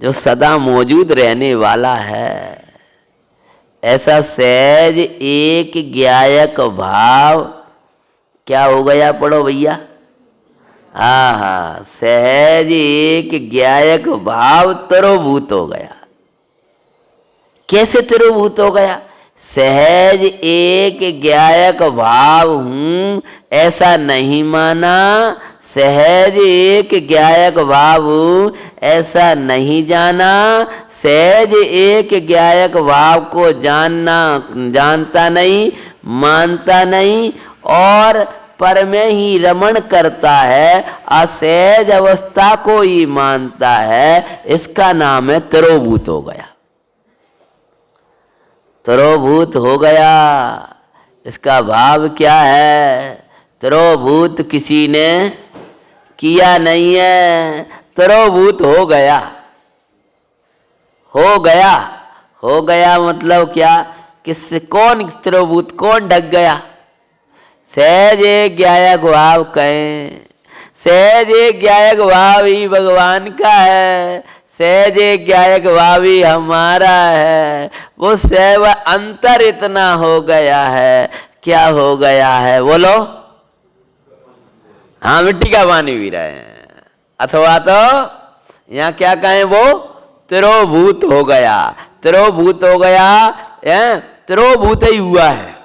जो सदा मौजूद रहने वाला है, ऐसा सहज एक ज्ञायक भाव क्या हो गया? पढ़ो भैया। हाँ, सहज एक ज्ञायक भाव तरोभूत हो गया। कैसे तरोभूत हो गया? सहज एक ज्ञायक भाव हूं ऐसा नहीं माना, सहज एक ज्ञायक भाव हूं ऐसा नहीं जाना, सहज एक ज्ञायक भाव को जानता नहीं, मानता नहीं, और पर में ही रमण करता है, असहज अवस्था को ही मानता है। इसका नाम है तरोभूत हो गया। तरोभूत हो गया। इसका भाव क्या है? तिरोभूत किसी ने किया नहीं है, तिरोभूत हो गया। हो गया, हो गया मतलब क्या? किससे? कौन तिरोभूत, कौन ढक गया? सहज एक ज्ञायक भाव कहें, सहज एक ज्ञायक भाव ही भगवान का है, सहज एक ज्ञायक भाव ही हमारा है। वो सैव अंतर इतना हो गया है। क्या हो गया है बोलो? हाँ, मिट्टी का पानी पी रहे हैं, अथवा तो यहाँ क्या कहें, वो तिरोभूत हो गया। तिरोभूत हो गया, तिरोभूत ही हुआ है,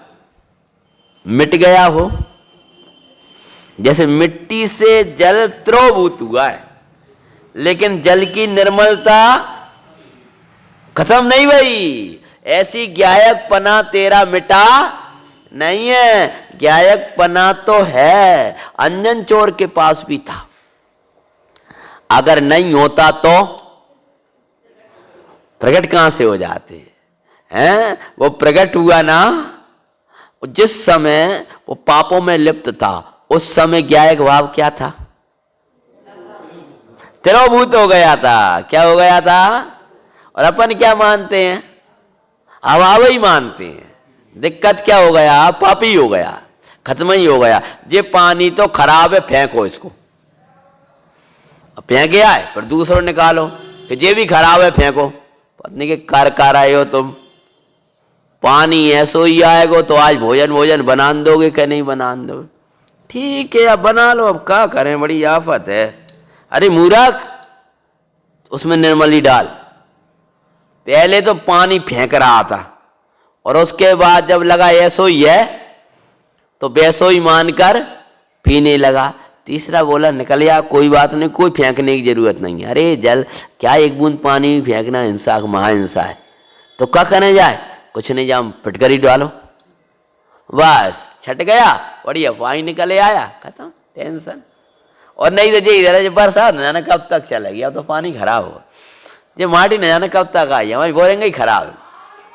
मिट गया हो। जैसे मिट्टी से जल तिरोभूत हुआ है, लेकिन जल की निर्मलता खत्म नहीं हुई। ऐसी ज्ञायक पना तेरा मिटा नहीं है। ज्ञायक पना तो है, अंजन चोर के पास भी था। अगर नहीं होता तो प्रकट कहां से हो जाते हैं? वो प्रकट हुआ ना, जिस समय वो पापों में लिप्त था, उस समय ज्ञायक भाव क्या था? तिरोभूत हो गया था। क्या हो गया था? और अपन क्या मानते हैं? अभाव ही मानते हैं। दिक्कत क्या हो गया? पापी हो गया, खत्म ही हो गया। ये पानी तो खराब है, फेंको इसको। फेंक गया है, पर दूसरों निकालो, फिर ये भी खराब है, फेंको। पत्नी के कर आए हो तुम, पानी ऐसो ही आएगो तो आज भोजन बना दोगे क्या? नहीं बना दोगे? ठीक है, अब बना लो, अब क्या करें, बड़ी आफत है। अरे मूर्ख, उसमें निर्मली डाल। पहले तो पानी फेंक रहा था, और उसके बाद जब लगा ऐसो ही है, तो वैसो ही मानकर पीने लगा। तीसरा बोला निकल या, कोई बात नहीं, कोई फेंकने की जरूरत नहीं है। अरे जल क्या, एक बूंद पानी फेंकना हिंसा, महाहिंसा है। तो क्या करने जाए? कुछ नहीं, जाम फिटकरी डालो, बस छट गया, बढ़िया पानी निकले आया, खत्म टेंशन। और नहीं तो जी इधर बरसात न जाने कब तक चलेगी, अब तो पानी खराब हो, ये माटी न जाने कब तक आई, हमारी बोरेंगे ही खराब है,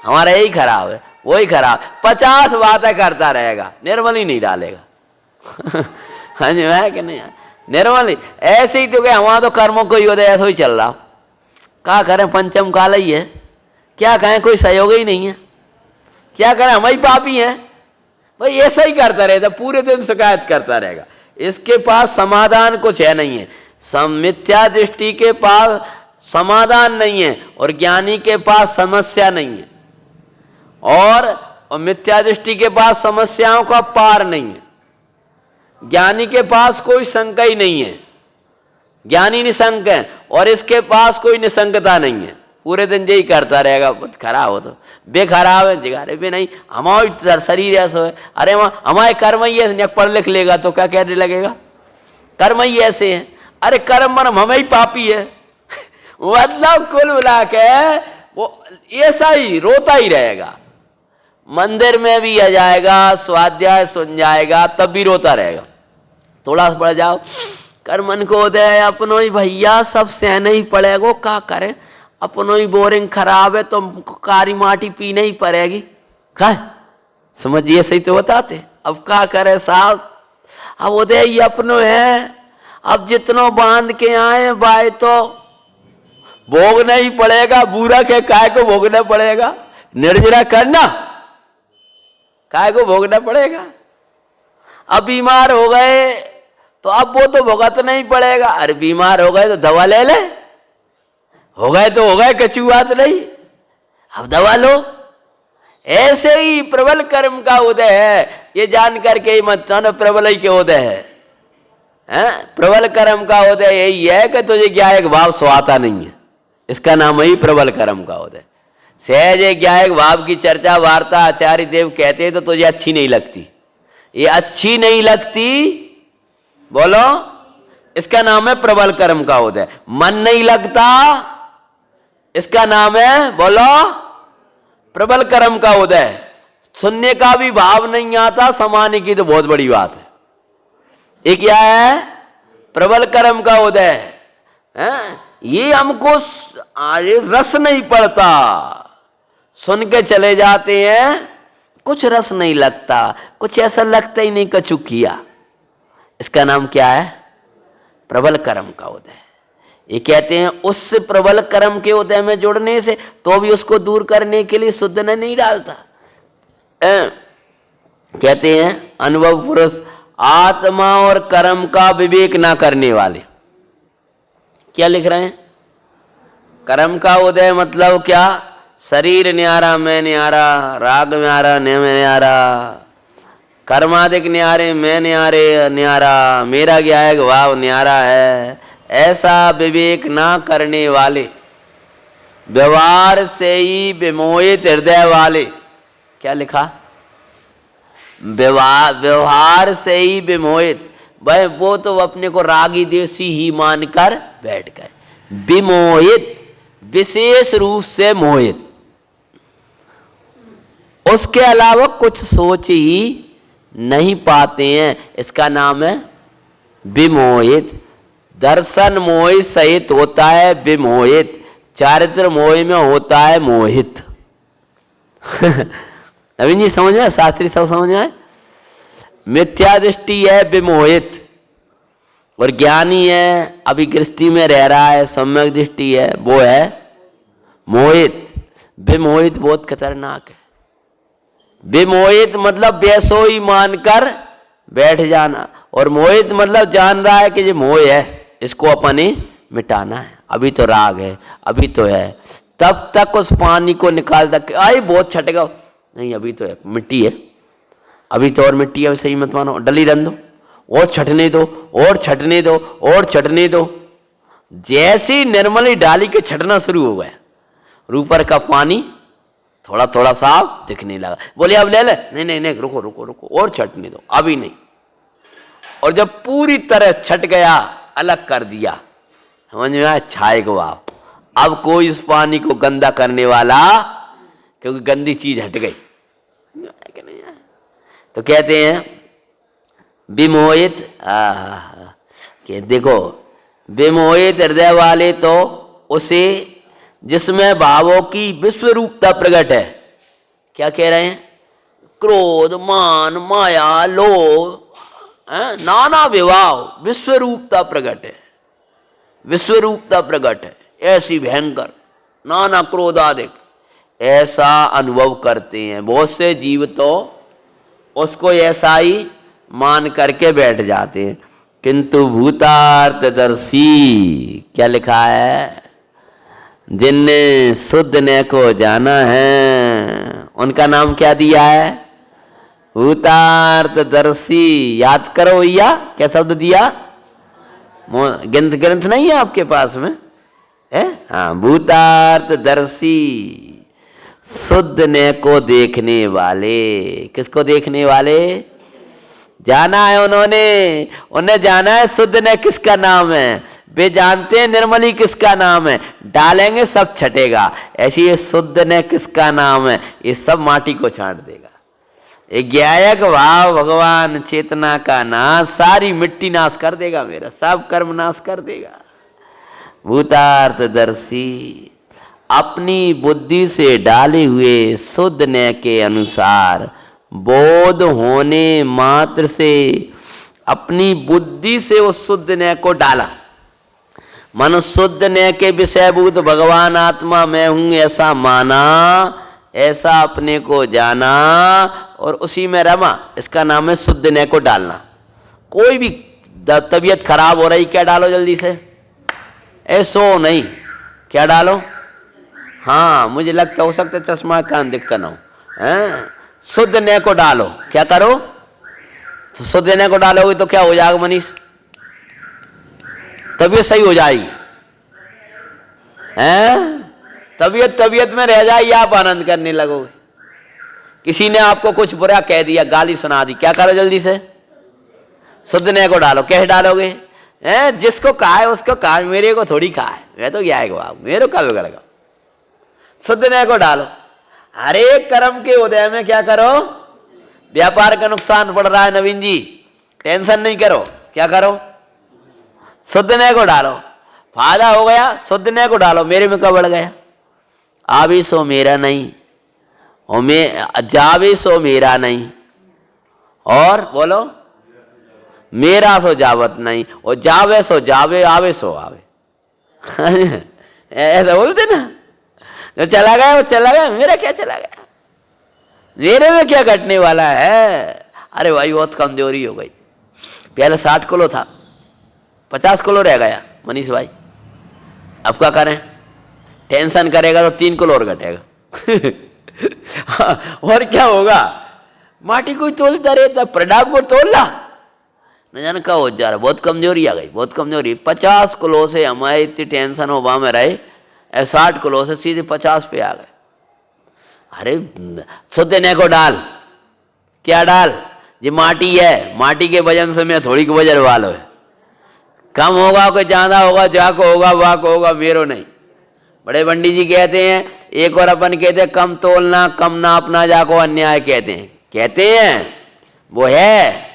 हमारा यही खराब है, वही खराब। 50 बातें करता रहेगा, निर्मल ही नहीं डालेगा। हाँ जी, है कि नहीं? निर्मल ही ऐसे ही तो, हमारा तो कर्मों को ही होता है, ऐसा ही चल रहा। क्या करें, पंचम काल ही है, क्या कहें, कोई सहयोग ही नहीं है। क्या करें, हम ही पापी हैं भाई। ऐसा ही करता रहेगा, पूरे दिन शिकायत करता रहेगा। इसके पास समाधान कुछ है नहीं है। मिथ्या दृष्टि के पास समाधान नहीं है, और ज्ञानी के पास समस्या नहीं है, और मिथ्या दृष्टि के पास समस्याओं का पार नहीं है। ज्ञानी के पास कोई शंका ही नहीं है, ज्ञानी निशंक है, और इसके पास कोई निशंकता नहीं है। पूरे दिन यही करता रहेगा, खराब हो तो बेखराब है, जिगारे भी नहीं, हमारा शरीर ऐसा है। अरे हमारे कर्म ही ऐसे, पढ़ लिख लेगा तो क्या कहने लगेगा, कर्म ही ऐसे हैं। अरे कर्म मन हमें ही पापी है। मतलब कुल मिला के वो ऐसा ही रोता ही रहेगा। मंदिर में भी आ जाएगा, स्वाध्याय सुन जाएगा, तब भी रोता रहेगा। थोड़ा सा पड़ जाओ, कर्मन को दे अपनो ही भैया, सब सहना ही पड़ेगा, क्या करें, अपनो ही बोरिंग खराब है, तो कारी माटी पीने ही पड़ेगी। क्या समझिए, सही तो बताते। अब क्या करे साहब, अब उदय ही अपनो है, अब जितनो बांध के आए बाय तो भोगना ही पड़ेगा। बुरा के काय को भोगना पड़ेगा, निर्जरा करना काय को भोगना पड़ेगा। अब बीमार हो गए तो अब वो तो भुगतना ही पड़ेगा। अरे बीमार हो गए तो दवा ले ले, हो गए तो हो गए, कचू बात नहीं, अब दवा लो। ऐसे ही प्रबल कर्म का उदय है, ये जान करके ही मत जानो प्रबल ही के उदय है। प्रबल कर्म का उदय यही है कि तुझे ज्ञायक भाव स्वाता नहीं है, इसका नाम ही प्रबल कर्म का उदय। सहज ज्ञायक भाव की चर्चा वार्ता आचार्य देव कहते हैं तो तुझे अच्छी नहीं लगती, ये अच्छी नहीं लगती, बोलो, इसका नाम है प्रबल कर्म का उदय। मन नहीं लगता, इसका नाम है, बोलो, प्रबल कर्म का उदय। सुनने का भी भाव नहीं आता, समाने की तो बहुत बड़ी बात है। ये क्या है? प्रबल कर्म का उदय है। ये हमको रस नहीं पड़ता, सुन के चले जाते हैं, कुछ रस नहीं लगता, कुछ ऐसा लगता ही नहीं कछु किया, इसका नाम क्या है? प्रबल कर्म का उदय। ये कहते हैं उस प्रबल कर्म के उदय में जुड़ने से तो भी उसको दूर करने के लिए शुद्ध ने नहीं डालता। कहते हैं अनुभव पुरुष आत्मा और कर्म का विवेक ना करने वाले। क्या लिख रहे हैं? कर्म का उदय मतलब क्या? शरीर न्यारा, मैं न्यारा, राग न्यारा, मैं न्यारा, कर्मादिक न्यारे, मैं न्यारे न्यारा, मेरा ज्ञायक भाव न्यारा है, ऐसा विवेक ना करने वाले, व्यवहार से ही विमोहित हृदय वाले। क्या लिखा? व्यवहार से ही विमोहित। भाई वो तो अपने को रागी देसी ही मानकर बैठ गए। विमोहित, विशेष रूप से मोहित, उसके अलावा कुछ सोच ही नहीं पाते हैं, इसका नाम है विमोहित। दर्शन मोह सहित होता है विमोहित, चारित्र मोह में होता है मोहित। नवीन जी समझ आए? शास्त्री सब समझ आए? मिथ्या दृष्टि है विमोहित, और ज्ञानी है अभी गृहस्थी में रह रहा है, सम्यक दृष्टि है वो है मोहित। विमोहित बहुत खतरनाक है। विमोहित मतलब बेसोई मानकर बैठ जाना, और मोहित मतलब जान रहा है कि ये मोह है, इसको अपने मिटाना है। अभी तो राग है, अभी तो है, तब तक उस पानी को निकाल तक आई बहुत छटेगा, नहीं अभी तो है, मिट्टी है, अभी तो और मिट्टी है, सही मत मानो, डली रन दो और छटने दो और छटने दो और छटने दो। जैसी निर्मली डाली के छटना शुरू हो गया, ऊपर का पानी थोड़ा थोड़ा साफ दिखने लगा। बोले अब ले ले, नहीं नहीं नहीं, रुको रुको रुको और छटने दो, अभी नहीं। और जब पूरी तरह छट गया, अलग कर दिया, समझ में आया? छाए को आप, अब कोई इस पानी को गंदा करने वाला, क्योंकि गंदी चीज हट गई। तो कहते हैं विमोहित, कि देखो विमोहित हृदय वाले तो उसे जिसमें भावों की विश्व रूपता प्रकट है। क्या कह रहे हैं? क्रोध, मान, माया, लोभ, नाना विभाव, विश्व रूपता प्रकट है, विश्व रूपता प्रकट है, ऐसी भयंकर, नाना क्रोधादिक, ऐसा अनुभव करते हैं बहुत से जीव। तो उसको ऐसा ही मान करके बैठ जाते हैं। किंतु भूतार्थदर्शी, क्या लिखा है? जिनने शुद्ध ने को जाना है, उनका नाम क्या दिया है? भूतार्थदर्शी। याद करो भैया, क्या शब्द दिया? ग्रंथ नहीं है आपके पास में है? हाँ, भूतार्थदर्शी, शुद्ध ने को देखने वाले। किसको देखने वाले? जाना है उन्होंने, उन्हें जाना है शुद्ध ने किसका नाम है, वे जानते हैं निर्मली किसका नाम है, डालेंगे सब छटेगा। ऐसी ये शुद्ध ने किसका नाम है, ये सब माटी को छांट देगा। ज्ञायक भाव भगवान चेतना का नाश, सारी मिट्टी नाश कर देगा, मेरा सब कर्म नाश कर देगा। भूतार्थदर्शी, अपनी बुद्धि से डाले हुए शुद्ध ने के अनुसार बोध होने मात्र से, अपनी बुद्धि से उस शुद्ध ने को डाला। मन शुद्ध ने के विषयभूत भगवान आत्मा मैं हूं ऐसा माना, ऐसा अपने को जाना और उसी में रमा। इसका नाम है शुद्ध ने को डालना। कोई भी तबीयत खराब हो रही, क्या डालो जल्दी से? ऐसो नहीं, क्या डालो? हाँ, मुझे लगता हो सकता चश्मा कान दिखता ना हो, शुद्ध ने को डालो। क्या करो? तो शुद्ध ने को डालोगे तो क्या हो जाएगा मनीष? तबीयत सही हो जाएगी, तबीयत में रह जाएगी, आप आनंद करने लगोगे। किसी ने आपको कुछ बुरा कह दिया, गाली सुना दी, क्या करो जल्दी से? शुद्ध ने को डालो। कैसे डालोगे? जिसको कहा है उसको कहा, मेरे को थोड़ी कहा है, मैं तो क्या है बाबू, मेरे को कब बिगड़ेगा? शुद्ध ने को डालो। हर एक कर्म के उदय में क्या करो? व्यापार का नुकसान पड़ रहा है नवीन जी, टेंशन नहीं करो, क्या करो? शुद्ध ने को डालो। फायदा हो गया, शुद्ध ने को डालो, मेरे में कब बढ़ गया? अभी सो मेरा नहीं, और मैं जावे सो मेरा नहीं, और बोलो मेरा सो जावत नहीं, और जावे सो जावे, आवे सो आवे। ऐसा बोलते ना, जो चला गया वो चला गया, मेरा क्या चला गया, मेरे में क्या घटने वाला है। अरे भाई बहुत कमजोरी हो गई, पहले 60 किलो था, 50 किलो रह गया मनीष भाई, अब क्या करें, टेंशन करेगा तो 3 किलो और घटेगा। और क्या होगा, माटी को तोलता रहता, प्रणाम को तोल ला, न जाने क्या हो जा रहा, बहुत कमजोरी आ गई, बहुत कमजोरी। 50 किलो से हमारी इतनी टेंशन हो वहां में रहे, 60 किलो से सीधे 50 पे आ गए। अरे सुधने को डाल, क्या डाल, ये माटी है, माटी के वजन से मैं थोड़ी को वजन वालो है, कम होगा कोई ज्यादा होगा, जाको होगा वाको होगा, मेरो नहीं। बड़े पंडित जी कहते हैं, एक और अपन कहते हैं कम तोलना कम नापना जाको अन्याय कहते हैं वो है,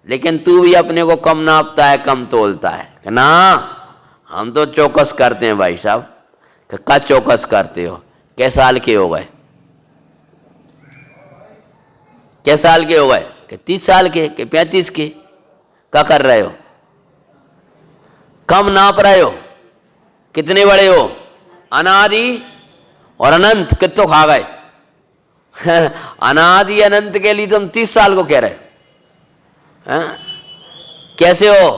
लेकिन तू भी अपने को कम नापता है कम तोलता है ना। हम तो चौकस करते हैं भाई साहब। क्या चौकस करते हो, कै साल के हो गए, कै साल के हो गए, कि 30 साल के, कि 35 के, क्या कर रहे हो, कम नाप रहे हो, कितने बड़े हो, अनादि और अनंत कितो खा गए। अनादि अनंत के लिए तुम 30 साल को कह रहे हैं, कैसे हो,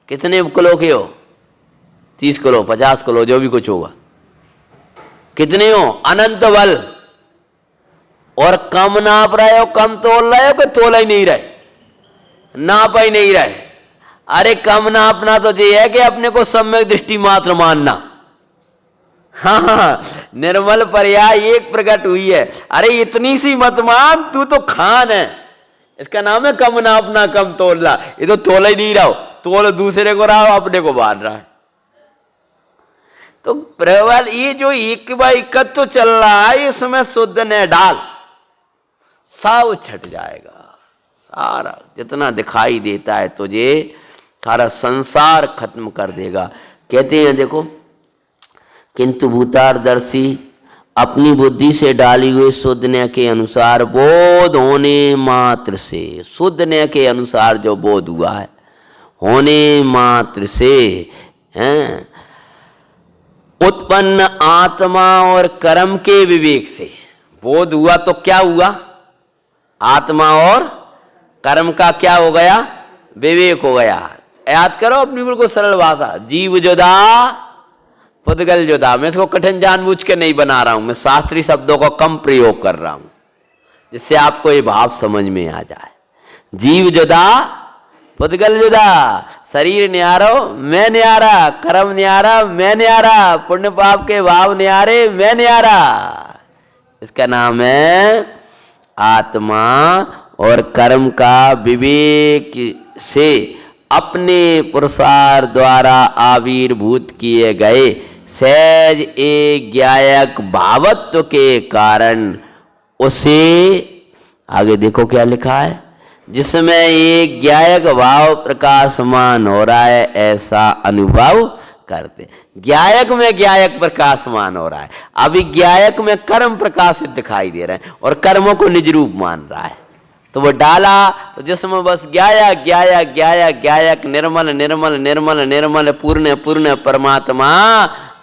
कितने किलो के हो, 30 किलो 50 किलो जो भी कुछ होगा, कितने हो, अनंत बल, और कम नाप रहे हो, कम तोल रहे हो कि तोला ही नहीं रहे, नाप ही नहीं रहे। अरे कम नापना तो ये है कि अपने को सम्यक दृष्टि मात्र मानना। हाँ, निर्मल पर्याय एक प्रकट हुई है। अरे इतनी सी मत मान, तू तो खान है, इसका नाम है कम नापना कम तोलना। ये तो तोला ही नहीं रहा, तोल दूसरे को रहा, अपने को बांध रहा है। तो प्रबल ये जो एक बाई कद तो चल रहा है, इसमें शुद्ध ने डाल, सब छट जाएगा। सारा जितना दिखाई देता है तुझे, सारा संसार खत्म कर देगा। कहते हैं देखो, किंतु भूतारदर्शी अपनी बुद्धि से डाली हुई शुद्धने के अनुसार बोध होने मात्र से, शुद्धने के अनुसार जो बोध हुआ है, होने मात्र से हैं, उत्पन्न आत्मा और कर्म के विवेक से बोध हुआ। तो क्या हुआ, आत्मा और कर्म का क्या हो गया, विवेक हो गया। याद करो अपनी बिल्कुल सरल भाषा, जीव जुदा पुद्गल जुदा। मैं इसको कठिन जानबूझ के नहीं बना रहा हूं, मैं शास्त्रीय शब्दों का कम प्रयोग कर रहा हूं जिससे आपको ये भाव समझ में आ जाए। जीव जुदा पुद्गल जुदा, शरीर न्यारो मैं न्यारा, कर्म न्यारा मैं न्यारा, पुण्य पाप के भाव न्यारे मैं न्यारा। इसका नाम है आत्मा और कर्म का विवेक से अपने पुरुषार्थ द्वारा आविर्भूत किए गए सहज एक ज्ञायक भावत्व के कारण उसे, आगे देखो क्या लिखा है, जिसमें एक ज्ञायक भाव प्रकाशमान हो रहा है ऐसा अनुभव करते। ज्ञायक में ज्ञायक प्रकाशमान हो रहा है, अभी ज्ञायक में कर्म प्रकाशित दिखाई दे रहे हैं और कर्मों को निज रूप मान रहा है। तो वो डाला तो जिसमें बस ज्ञायक ज्ञायक ज्ञायक ज्ञायक निर्मल निर्मल निर्मल निर्मल पूर्ण पूर्ण परमात्मा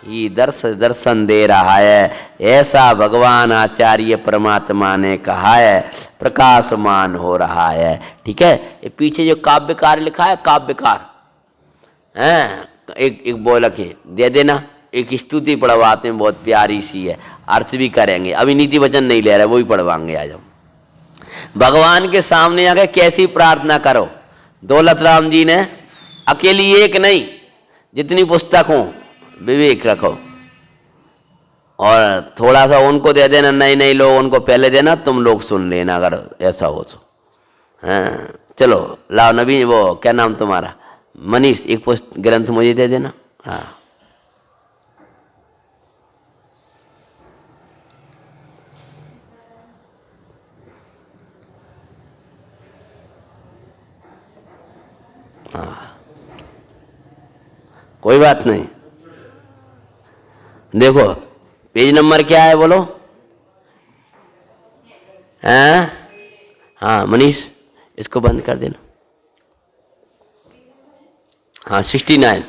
ही दर्शन दे रहा है। ऐसा भगवान आचार्य परमात्मा ने कहा है, प्रकाशमान हो रहा है। ठीक है, ये पीछे जो काव्यकार लिखा है, काव्यकार हैं, एक बोलक है, दे देना, एक स्तुति पढ़वाते हैं, बहुत प्यारी सी है, अर्थ भी करेंगे। अभी नीति वचन नहीं ले रहे, वो ही पढ़वाएंगे आज हम। भगवान के सामने आके कैसी प्रार्थना करो। दौलत राम जी ने अकेली एक नहीं, जितनी पुस्तक हो विवेक रखो और थोड़ा सा उनको दे देना, नए नए लोग उनको पहले देना, तुम लोग सुन लेना अगर ऐसा हो तो। हाँ चलो लाओ नबी, वो क्या नाम तुम्हारा, मनीष, एक ग्रंथ मुझे दे देना। हाँ कोई बात नहीं। देखो पेज नंबर क्या है बोलो, हैं? हाँ मनीष, इसको बंद कर देना। हाँ 69।